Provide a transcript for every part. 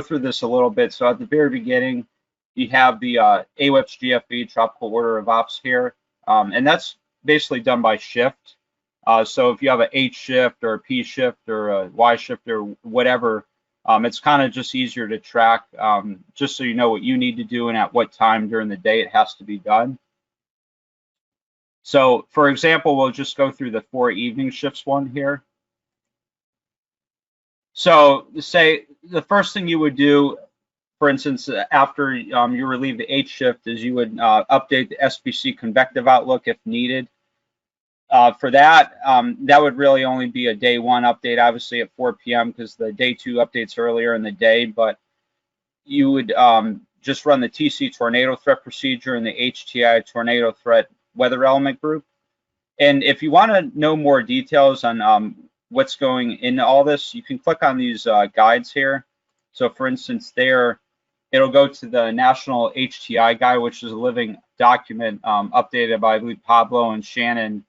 through this a little bit. So at the very beginning, you have the AWEPS GFE, Tropical Order of Ops here, and that's basically done by shift. So if you have an H shift or a P shift or a Y shift or whatever, it's kind of just easier to track, just so you know what you need to do and at what time during the day it has to be done. So for example, we'll just go through the 4 evening shifts one here. So say the first thing you would do, for instance, after you relieve the H shift, is you would update the SPC convective outlook if needed. For that, that would really only be a day 1 update, obviously at 4 p.m. because the day 2 updates earlier in the day, but you would just run the TC tornado threat procedure and the HTI tornado threat weather element group. And if you want to know more details on what's going into all this, you can click on these guides here. So for instance, there, it'll go to the National HTI Guide, which is a living document updated by, I believe, Pablo and Shannon.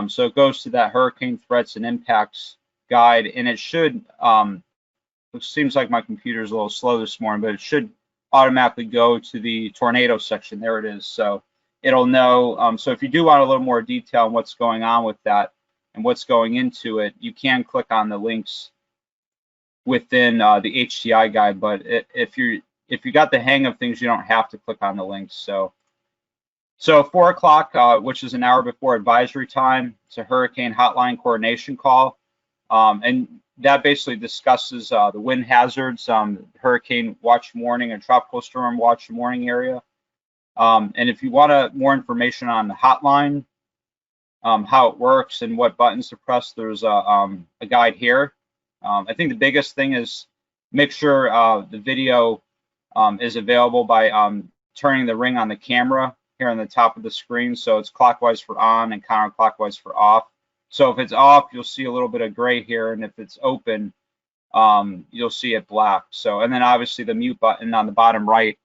So it goes to that hurricane threats and impacts guide, and it should, it seems like my computer is a little slow this morning, but it should automatically go to the tornado section. There it is. So it'll know. So if you do want a little more detail on what's going on with that and what's going into it, you can click on the links within the HTI guide. But if you got the hang of things, you don't have to click on the links. So 4 o'clock, which is an hour before advisory time, it's a hurricane hotline coordination call. And that basically discusses the wind hazards, hurricane watch warning and tropical storm watch warning area. And if you want more information on the hotline, how it works and what buttons to press, there's a guide here. I think the biggest thing is make sure the video is available by turning the ring on the camera here on the top of the screen, so it's clockwise for on and counterclockwise for off. So if it's off, you'll see a little bit of gray here, and if it's open, you'll see it black. So, and then obviously the mute button on the bottom right,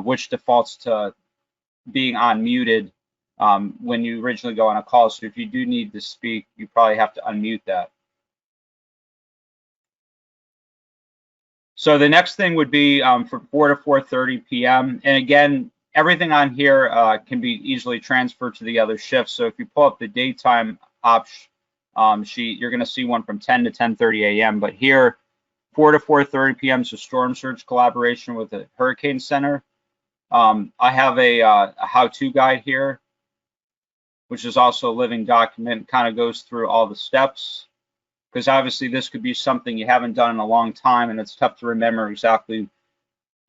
which defaults to being unmuted when you originally go on a call. So if you do need to speak, you probably have to unmute that. So the next thing would be from 4 to 4:30 p.m. And again, everything on here can be easily transferred to the other shifts. So if you pull up the daytime ops sheet, you're going to see one from 10 to 10:30 a.m. But here, 4 to 4:30 p.m. is a storm surge collaboration with the Hurricane Center. I have a how-to guide here, which is also a living document. Kind of goes through all the steps, because obviously this could be something you haven't done in a long time, and it's tough to remember exactly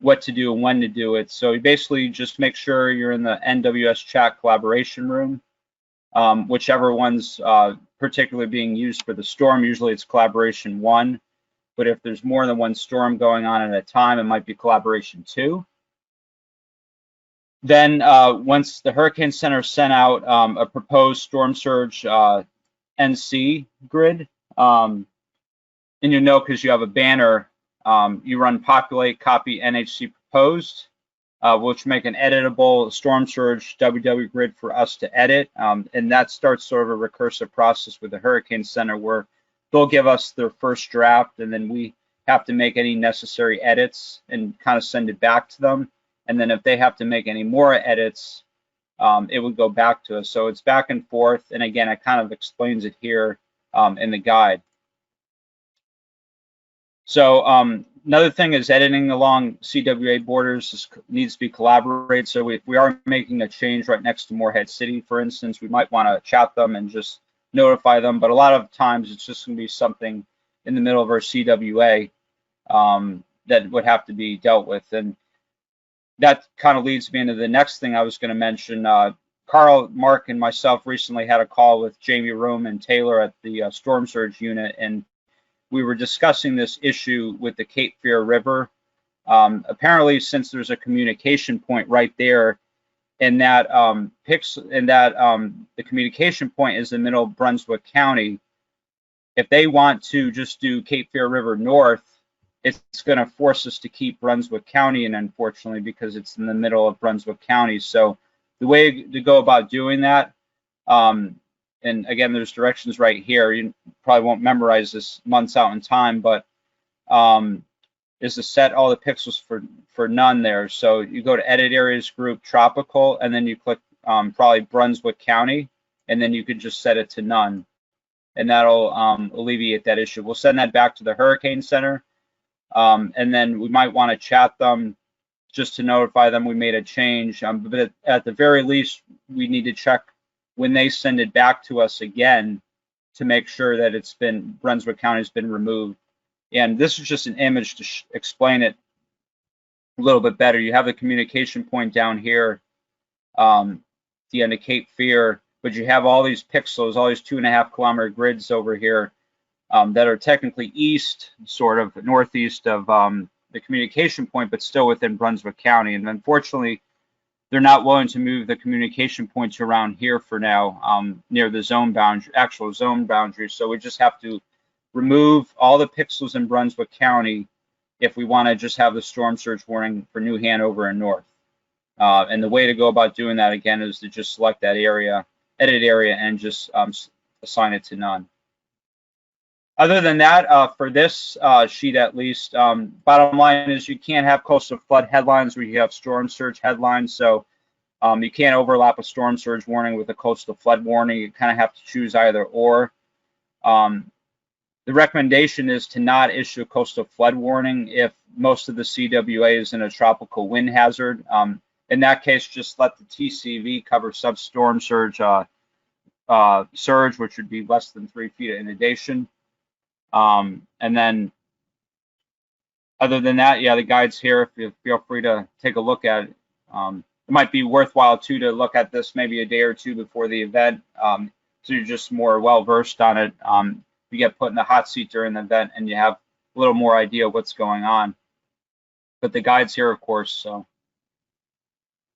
what to do and when to do it. So you basically just make sure you're in the NWS chat collaboration room, whichever one's particularly being used for the storm. Usually it's collaboration 1, but if there's more than one storm going on at a time, it might be collaboration 2. Then once the Hurricane Center sent out a proposed storm surge NC grid, and you know, because you have a banner, you run populate copy NHC proposed, which make an editable storm surge WW grid for us to edit. And that starts sort of a recursive process with the Hurricane Center where they'll give us their first draft, and then we have to make any necessary edits and kind of send it back to them. And then if they have to make any more edits, it would go back to us. So it's back and forth. And again, it kind of explains it here in the guide. So another thing is editing along CWA borders needs to be collaborated. So if we are making a change right next to Morehead City, for instance, we might want to chat them and just notify them. But a lot of times it's just going to be something in the middle of our CWA that would have to be dealt with. And that kind of leads me into the next thing I was going to mention. Carl, Mark, and myself recently had a call with Jamie Room and Taylor at the Storm Surge unit, and we were discussing this issue with the Cape Fear River. Apparently, since there's a communication point right there, and that the communication point is in the middle of Brunswick County, if they want to just do Cape Fear River North, it's going to force us to keep Brunswick County in, unfortunately, because it's in the middle of Brunswick County. So the way to go about doing that, and again, there's directions right here. You probably won't memorize this months out in time, but is to set all the pixels for none there. So you go to Edit Areas Group Tropical, and then you click probably Brunswick County, and then you could just set it to none, and that'll alleviate that issue. We'll send that back to the Hurricane Center, and then we might want to chat them just to notify them we made a change. But at the very least, we need to check when they send it back to us again to make sure that it's been, Brunswick County has been removed. And this is just an image to explain it a little bit better. You have the communication point down here, the end of Cape Fear, but you have all these pixels, all these 2.5 kilometer grids over here that are technically east, sort of northeast of the communication point, but still within Brunswick County. And unfortunately, they're not willing to move the communication points around here for now, near the zone boundary, actual zone boundary. So we just have to remove all the pixels in Brunswick County if we want to just have the storm surge warning for New Hanover and North. And the way to go about doing that, again, is to just select that area, edit area, and just assign it to none. Other than that, for this sheet at least, bottom line is you can't have coastal flood headlines where you have storm surge headlines. So you can't overlap a storm surge warning with a coastal flood warning. You kind of have to choose either or. The recommendation is to not issue a coastal flood warning if most of the CWA is in a tropical wind hazard. In that case, just let the TCV cover substorm surge, which would be less than 3 feet of inundation. And then other than that, yeah, the guide's here. If you feel free to take a look at it. It might be worthwhile too to look at this maybe a day or two before the event, so you're just more well versed on it. You get put in the hot seat during the event and you have a little more idea of what's going on. But the guide's here, of course.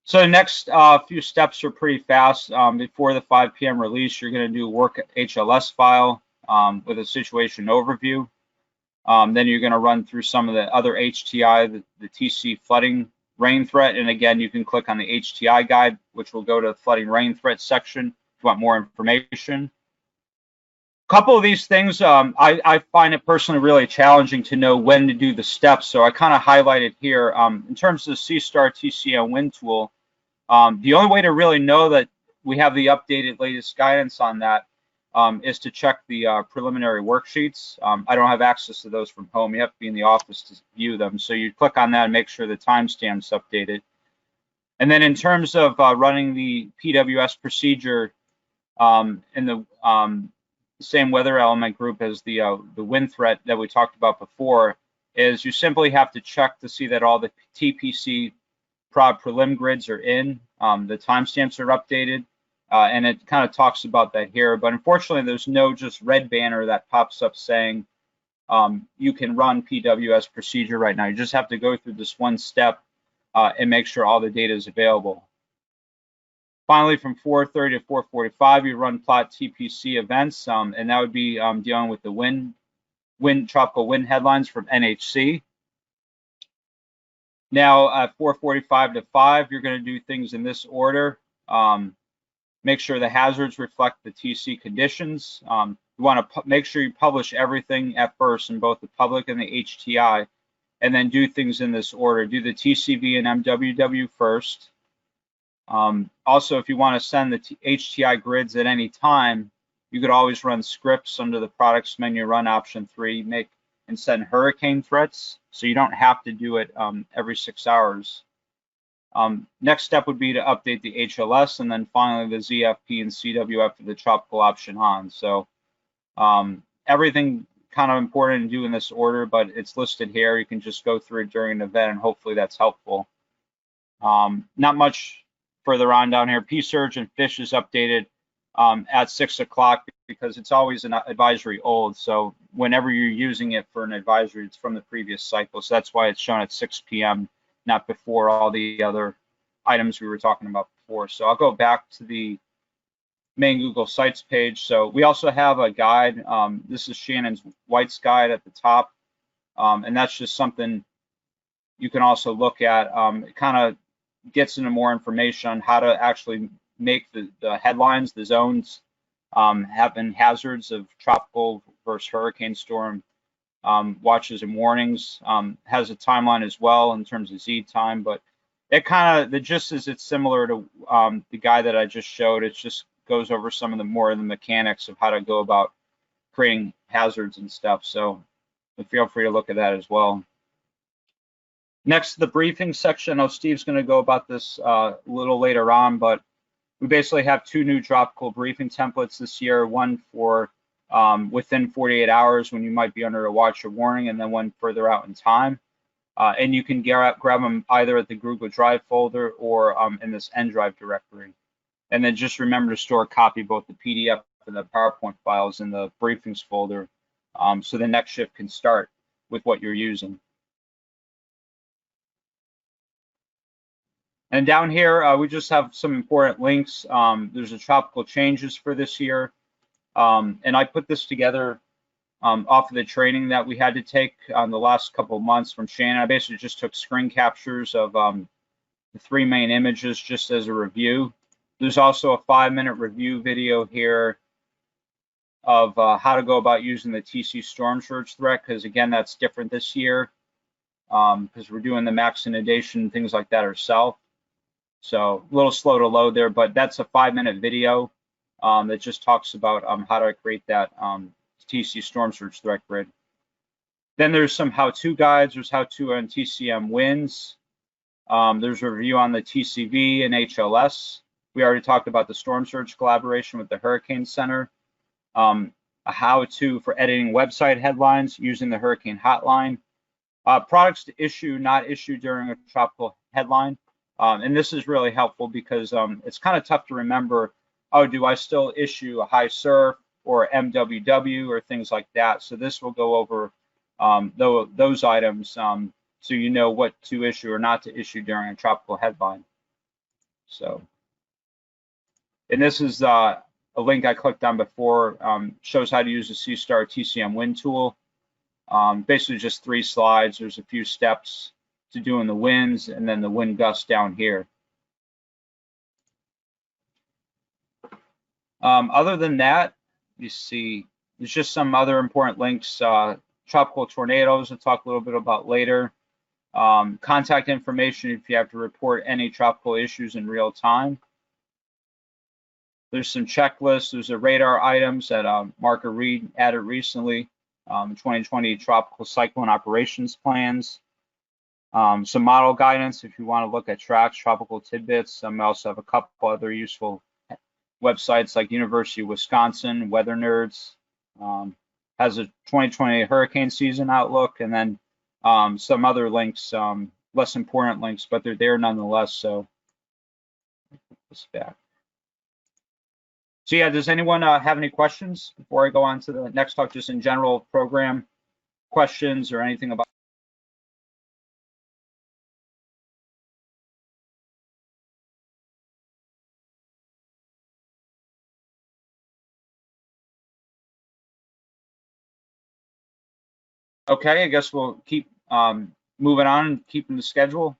So the next few steps are pretty fast. Before the 5 p.m. release, you're going to do work HLS file with a situation overview. Then you're going to run through some of the other HTI, the TC flooding rain threat. And again, you can click on the HTI guide, which will go to the flooding rain threat section if you want more information. A couple of these things, I find it personally really challenging to know when to do the steps. So I kind of highlighted here. In terms of the C-Star TCM wind tool, the only way to really know that we have the updated latest guidance on that is to check the preliminary worksheets. I don't have access to those from home. You have to be in the office to view them. So you click on that and make sure the timestamp's updated. And then in terms of running the PWS procedure in the same weather element group as the wind threat that we talked about before, is you simply have to check to see that all the TPC prod prelim grids are in, the timestamps are updated, and it kind of talks about that here. But unfortunately, there's no just red banner that pops up saying you can run PWS procedure right now. You just have to go through this one step and make sure all the data is available. Finally, from 4:30 to 4:45, you run plot TPC events, and that would be dealing with the tropical wind headlines from NHC. Now, at 4:45 to 5, you're going to do things in this order. Make sure the hazards reflect the TC conditions. You want to make sure you publish everything at first in both the public and the HTI, and then do things in this order. Do the TCV and MWW first. Also, if you want to send the HTI grids at any time, you could always run scripts under the products menu, run option 3, make and send hurricane threats, so you don't have to do it every 6 hours. Next step would be to update the HLS, and then finally the ZFP and CWF for the tropical option on. So everything kind of important to do in this order, but it's listed here. You can just go through it during an event, and hopefully that's helpful. Not much further on down here. P-Surge and Fish is updated at 6 o'clock because it's always an advisory old. So whenever you're using it for an advisory, it's from the previous cycle. So that's why it's shown at 6 p.m., not before all the other items we were talking about before. So I'll go back to the main Google Sites page. So we also have a guide. This is Shannon's White's guide at the top. And that's just something you can also look at. It kind of gets into more information on how to actually make the headlines, the zones, having hazards of tropical versus hurricane storm watches and warnings. Has a timeline as well in terms of Z time, but it kind of, the gist is it's similar to the guy that I just showed. It just goes over some of the more of the mechanics of how to go about creating hazards and stuff. So feel free to look at that as well. Next, the briefing section. I know Steve's going to go about this a little later on, but we basically have 2 new tropical briefing templates this year, one for within 48 hours when you might be under a watch or warning, and then one further out in time. And you can grab them either at the Google Drive folder or in this N Drive directory. And then just remember to store a copy of both the PDF and the PowerPoint files in the briefings folder, so the next shift can start with what you're using. And down here, we just have some important links. There's a tropical changes for this year. And I put this together off of the training that we had to take on the last couple of months from Shannon. I basically just took screen captures of the 3 main images just as a review. There's also a 5-minute review video here of how to go about using the TC storm surge threat, because again, that's different this year because we're doing the max inundation and things like that ourselves. So a little slow to load there, but that's a 5-minute video that just talks about how to create that TC storm surge threat grid. Then there's some how-to guides. There's how-to on TCM winds. There's a review on the TCV and HLS. We already talked about the storm surge collaboration with the Hurricane Center. A how-to for editing website headlines using the Hurricane Hotline. Products to issue, not issue during a tropical headline. And this is really helpful because it's kind of tough to remember, oh, do I still issue a high surf or MWW or things like that? So this will go over those items so you know what to issue or not to issue during a tropical headline. So, and this is a link I clicked on before, shows how to use the C-Star TCM wind tool. Basically just 3 slides. There's a few steps to doing the winds and then the wind gusts down here. Other than that, you see there's just some other important links. Tropical tornadoes I'll talk a little bit about later. Contact information if you have to report any tropical issues in real time. There's some checklists. There's a radar items that Mark Reed added recently. 2020 tropical cyclone operations plans. Some model guidance if you want to look at tracks, tropical tidbits. I also have a couple other useful websites like University of Wisconsin, Weather Nerds, has a 2020 hurricane season outlook, and then some other links, less important links, but they're there nonetheless. So put this back. So yeah, does anyone have any questions before I go on to the next talk, just in general program questions or anything about? Okay, I guess we'll keep moving on and keeping the schedule.